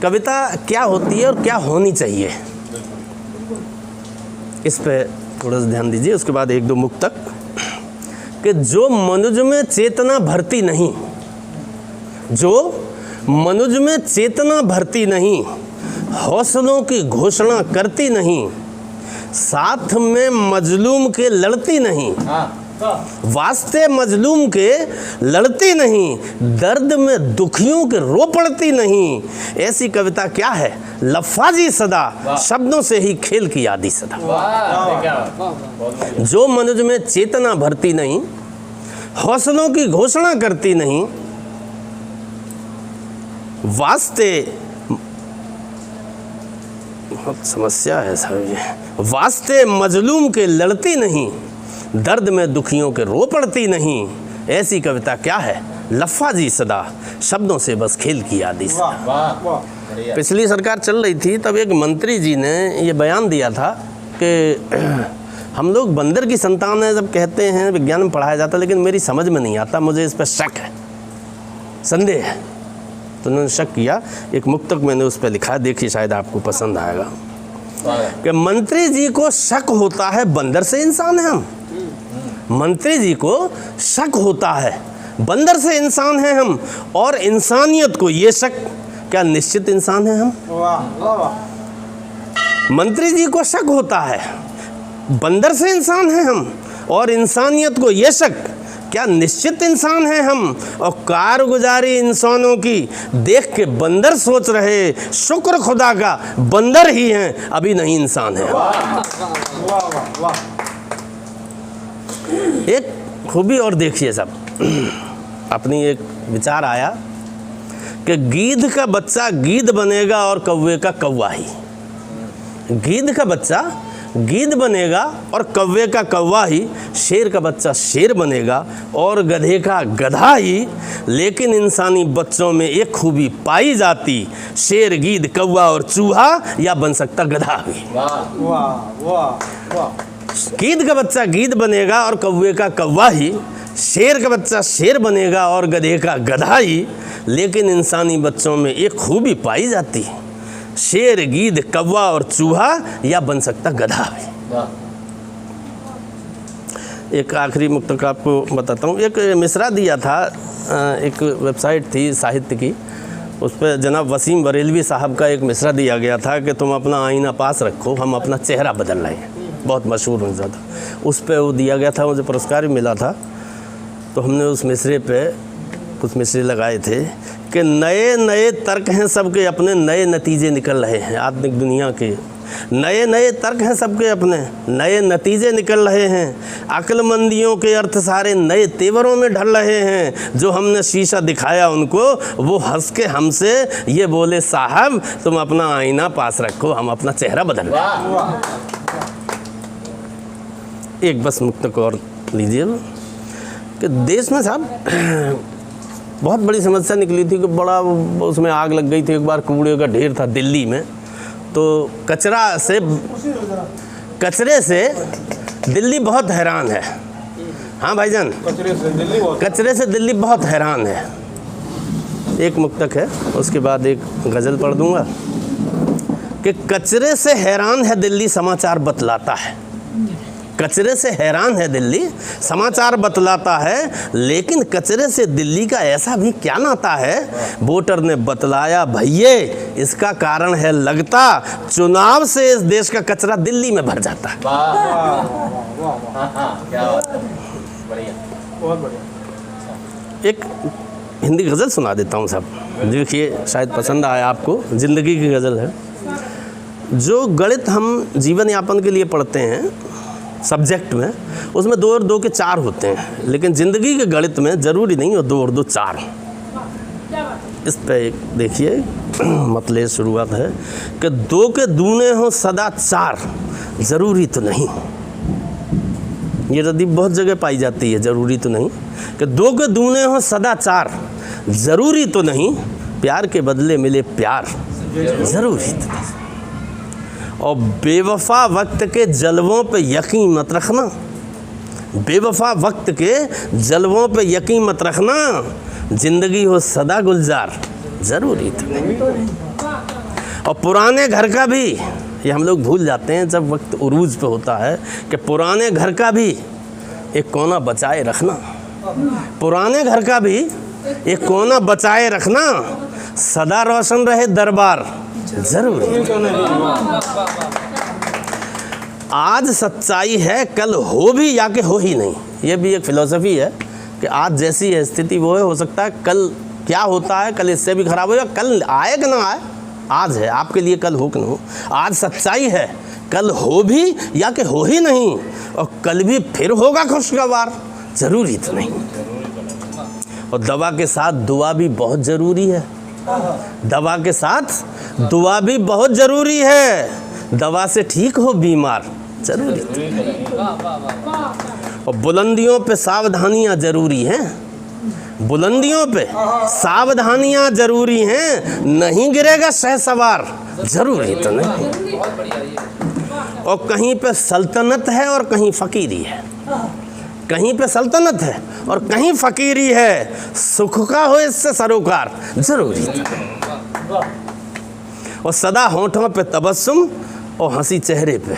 कविता क्या होती है और क्या होनी चाहिए, इस पे थोड़ा सा ध्यान दीजिए। उसके बाद एक दो मुक्तक कि जो मनुज में चेतना भरती नहीं, जो मनुज में चेतना भरती नहीं, हौसलों की घोषणा करती नहीं, साथ में मजलूम के लड़ती नहीं, वास्ते मजलूम के लड़ती नहीं, दर्द में दुखियों के रो पड़ती नहीं, ऐसी कविता क्या है? लफ्फाजी सदा, शब्दों से ही खेल की आदि सदा। जो मनुज में चेतना भरती नहीं, हौसलों की घोषणा करती नहीं, वास्ते, बहुत समस्या है साहब ये, वास्ते मजलूम के लड़ती नहीं, दर्द में दुखियों के रो पड़ती नहीं, ऐसी कविता क्या है? लफ्फाजी सदा, शब्दों से बस खेल की आदि सदा। पिछली सरकार चल रही थी तब एक मंत्री जी ने ये बयान दिया था कि हम लोग बंदर की संतान है, जब कहते हैं विज्ञान में पढ़ाया जाता, लेकिन मेरी समझ में नहीं आता, मुझे इस पर शक है, संदेह है। तो उन्होंने शक किया, एक मुक्तक मैंने उस पर लिखा, देखिए शायद आपको पसंद आएगा। कि मंत्री जी को शक होता है बंदर से इंसान है हम, मंत्री जी को शक होता है बंदर से इंसान है हम, और इंसानियत को ये शक, क्या निश्चित इंसान है हम? मंत्री जी को शक होता है बंदर से इंसान है हम, और इंसानियत को ये शक, क्या निश्चित इंसान है हम? और कारगुजारी इंसानों की देख के बंदर सोच रहे, शुक्र खुदा का बंदर ही हैं, अभी नहीं इंसान है। एक खूबी और देखिए सब, अपनी एक विचार आया कि गीध का बच्चा गीध बनेगा और कौवे का कौवा ही, गीध का बच्चा गीध बनेगा और कौवे का कौवा ही, शेर का बच्चा शेर बनेगा और गधे का गधा ही, लेकिन इंसानी बच्चों में एक खूबी पाई जाती, शेर गीध कौवा और चूहा, या बन सकता गधा भी। गीध का बच्चा गीध बनेगा और कौवे का कौवा ही, शेर का बच्चा शेर बनेगा और गधे का गधा ही, लेकिन इंसानी बच्चों में एक खूबी पाई जाती, शेर गीध कौवा और चूहा, या बन सकता गधा भी। एक आखिरी मुक्तक आपको बताता हूँ। एक मिसरा दिया था, एक वेबसाइट थी साहित्य की, उस पर जनाब वसीम बरेलवी साहब का एक मिसरा दिया गया था कि तुम अपना आईना पास रखो, हम अपना चेहरा बदल रहे हैं, बहुत मशहूर हो जाता। उस पर वो दिया गया था, मुझे पुरस्कार भी मिला था। तो हमने उस मिसरे पे कुछ मिसरे लगाए थे कि नए नए तर्क हैं सबके अपने, नए नतीजे निकल रहे हैं। आधुनिक दुनिया के नए नए तर्क हैं सबके अपने, नए नतीजे निकल रहे हैं। अक्लमंदियों के अर्थ सारे नए तेवरों में ढल रहे हैं। जो हमने शीशा दिखाया उनको, वो हंस के हमसे ये बोले, साहब तुम अपना आईना पास रखो, हम अपना चेहरा बदल रहे। एक बस मुक्तक और लीजिए कि देश में साहब बहुत बड़ी समस्या निकली थी कि बड़ा उसमें आग लग गई थी एक बार, कूड़े का ढेर था दिल्ली में। तो कचरे से दिल्ली बहुत हैरान है। हाँ भाईजान, कचरे से दिल्ली बहुत हैरान है। एक मुक्तक है, उसके बाद एक गज़ल पढ़ दूंगा कि कचरे से हैरान है दिल्ली, समाचार बतलाता है। कचरे से हैरान है दिल्ली, समाचार बतलाता है, लेकिन कचरे से दिल्ली का ऐसा भी क्या नाता है? वोटर ने बतलाया भैये, इसका कारण है लगता, चुनाव से इस देश का कचरा दिल्ली में भर जाता है। एक हिंदी गज़ल सुना देता हूँ साहब, देखिए शायद पसंद आए आपको। ज़िंदगी की गज़ल है। जो गणित हम जीवन यापन के लिए पढ़ते हैं सब्जेक्ट में, उसमें 2 और 2 के 4 होते हैं, लेकिन ज़िंदगी के गणित में ज़रूरी नहीं हो 2 और 2 4। इस पे एक देखिए मतलब शुरुआत है कि 2 के दूने हो सदा 4, ज़रूरी तो नहीं। ये रदी बहुत जगह पाई जाती है, ज़रूरी तो नहीं। कि 2 के दूने हो सदा 4, ज़रूरी तो नहीं। प्यार के बदले मिले प्यार, ज़रूरी तो नहीं। और बेवफा वक्त के जलवों पे यकीन मत रखना, बेवफा वक्त के जलवों पे यकीन मत रखना। ज़िंदगी हो सदा गुलजार, ज़रूरी तो नहीं। और पुराने घर का भी, ये हम लोग भूल जाते हैं जब वक्त उरूज पे होता है, कि पुराने घर का भी एक कोना बचाए रखना, पुराने घर का भी एक कोना बचाए रखना, सदा रोशन रहे दरबार जरूर। आज सच्चाई है, कल हो भी या कि हो ही नहीं। ये भी एक फिलॉसफी है कि आज जैसी है स्थिति वो है, हो सकता है कल क्या होता है, कल इससे भी खराब हो, या कल आए कि ना आए, आज है आपके लिए, कल हो कि ना हो। आज सच्चाई है, कल हो भी या कि हो ही नहीं, और कल भी फिर होगा खुशगवार, ज़रूरी तो नहीं। और दवा के साथ दुआ भी बहुत ज़रूरी है, दवा के साथ दुआ भी बहुत ज़रूरी है। दवा से ठीक हो बीमार ज़रूरी तो। और बुलंदियों पे सावधानियाँ ज़रूरी हैं, बुलंदियों पे सावधानियाँ ज़रूरी हैं, नहीं गिरेगा शहसवार ज़रूरी तो नहीं। और कहीं पे सल्तनत है और कहीं फ़कीरी है, कहीं पे सल्तनत है और कहीं फ़कीरी है, सुख का हो इससे सरोकार ज़रूरी तो। और सदा होठों पे तबस्सुम और हंसी चेहरे पे,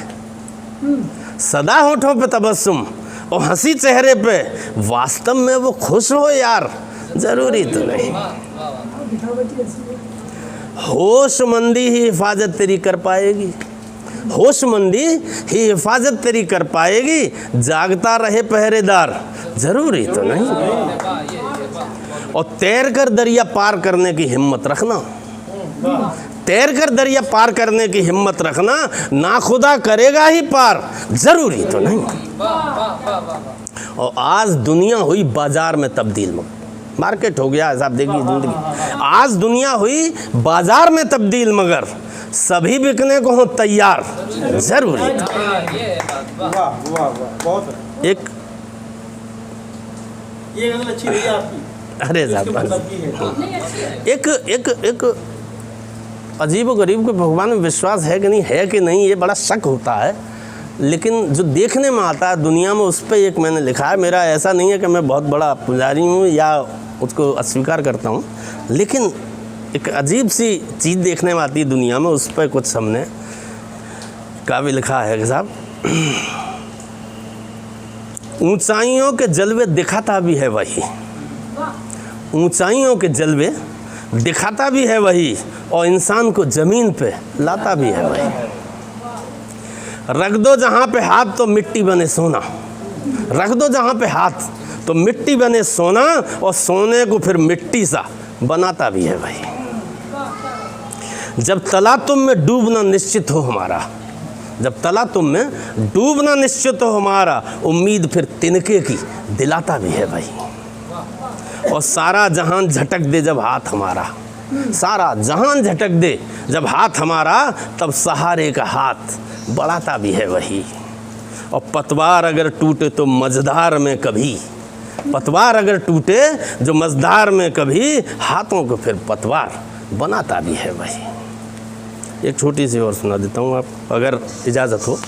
सदा होठों पे तबस्सुम और हंसी चेहरे पे, वास्तव में वो खुश हो यार ज़रूरी तो नहीं। होशमंदी ही हिफाजत तेरी कर पाएगी, होशमंदी ही हिफाजत तेरी कर पाएगी, जागता रहे पहरेदार ज़रूरी तो नहीं। और तैर कर दरिया पार करने की हिम्मत रखना, तैर कर दरिया पार करने की हिम्मत रखना, ना खुदा करेगा ही पार ज़रूरी तो नहीं। और आज दुनिया हुई बाजार में तब्दील, मार्केट हो गया ऐसा, आप देखिए ज़िंदगी, आज दुनिया हुई बाजार में तब्दील, मगर सभी बिकने को हो तैयार ज़रूरी। एक ये अच्छी रही आपकी, अरे साहब एक अजीब व गरीब को भगवान में विश्वास है कि नहीं, ये बड़ा शक होता है, लेकिन जो देखने में आता है दुनिया में, उस पर एक मैंने लिखा है। मेरा ऐसा नहीं है कि मैं बहुत बड़ा पुजारी हूँ या उसको अस्वीकार करता हूँ, लेकिन एक अजीब सी चीज़ देखने में आती है दुनिया में, उस पर कुछ हमने काफ़ी लिखा है कि साहब, ऊंचाइयों के जलवे दिखाता भी है वही, ऊंचाइयों के जलवे दिखाता भी है वही, और इंसान को ज़मीन पे लाता भी है वही। रख दो जहाँ पे हाथ तो मिट्टी बने सोना, रख दो जहाँ पे हाथ तो मिट्टी बने सोना, और सोने को फिर मिट्टी सा बनाता भी है वही। जब तला तुम में डूबना निश्चित हो हमारा, जब तला तुम में डूबना निश्चित हो हमारा, उम्मीद फिर तिनके की दिलाता भी है भाई। और सारा जहान झटक दे जब हाथ हमारा, सारा जहान झटक दे जब हाथ हमारा, तब सहारे का हाथ बढ़ाता भी है वही। और पतवार अगर टूटे तो मझधार में कभी, पतवार अगर टूटे जो मझधार में कभी, हाथों को फिर पतवार बनाता भी है वही। एक छोटी सी और सुना देता हूँ, आप अगर इजाज़त हो,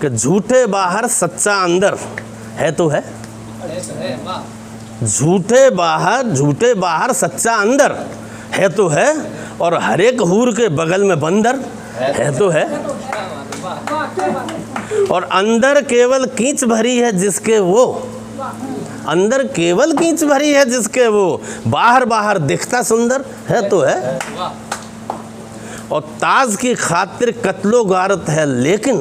कि झूठे बाहर सच्चा अंदर है तो है, झूठे बाहर सच्चा अंदर है तो है, और हर एक हूर के बगल में बंदर है तो है। और अंदर केवल कीच भरी है जिसके वो, अंदर केवल कीच भरी है जिसके वो, बाहर दिखता सुंदर है तो है। और ताज की खातिर कत्लो गारत है लेकिन,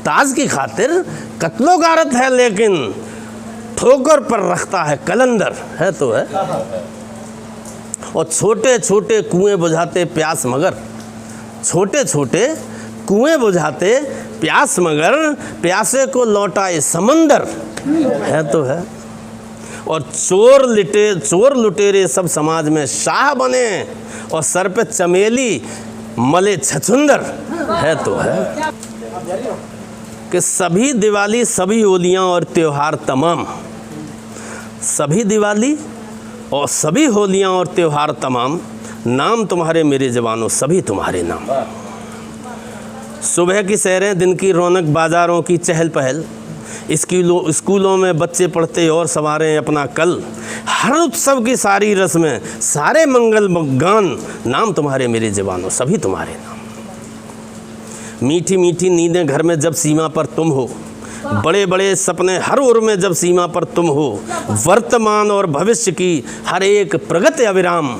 ताज की खातिर कत्लो गारत है लेकिन, ठोकर पर रखता है कलंदर है तो है। और छोटे छोटे कुएं बुझाते प्यास मगर, छोटे छोटे कुएं बुझाते प्यास मगर, प्यासे को लौटाए समंदर है तो है। और चोर लुटेरे सब समाज में शाह बने, और सर पे चमेली मले छछुंदर है तो है। कि सभी दिवाली सभी होलियां और त्योहार तमाम, सभी दिवाली और सभी होलियां और त्योहार तमाम, नाम तुम्हारे मेरे जवानों सभी तुम्हारे नाम। सुबह की सैरें दिन की रौनक बाज़ारों की चहल पहल, स्कूलों में बच्चे पढ़ते और संवारें अपना कल। हर उत्सव की सारी रस्में, सारे मंगल गान, नाम तुम्हारे मेरे जवानों सभी तुम्हारे नाम। मीठी मीठी नींदें घर में जब सीमा पर तुम हो, बड़े बड़े सपने हर ओर में जब सीमा पर तुम हो, वर्तमान और भविष्य की हर एक प्रगति अविराम,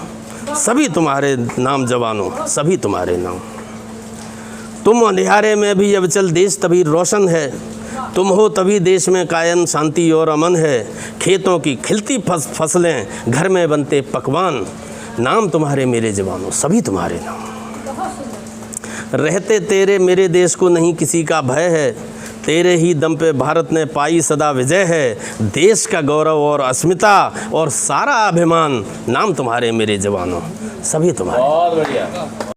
सभी तुम्हारे नाम जवानों सभी तुम्हारे नाम। तुम अंधियारे में भी अविचल देश तभी रोशन है, तुम हो तभी देश में कायम शांति और अमन है। खेतों की खिलती फसलें, घर में बनते पकवान, नाम तुम्हारे मेरे जवानों सभी तुम्हारे नाम। रहते तेरे मेरे देश को नहीं किसी का भय है, तेरे ही दम पे भारत ने पाई सदा विजय है। देश का गौरव और अस्मिता और सारा अभिमान, नाम तुम्हारे मेरे जवानों सभी तुम्हारे। बहुत बढ़िया।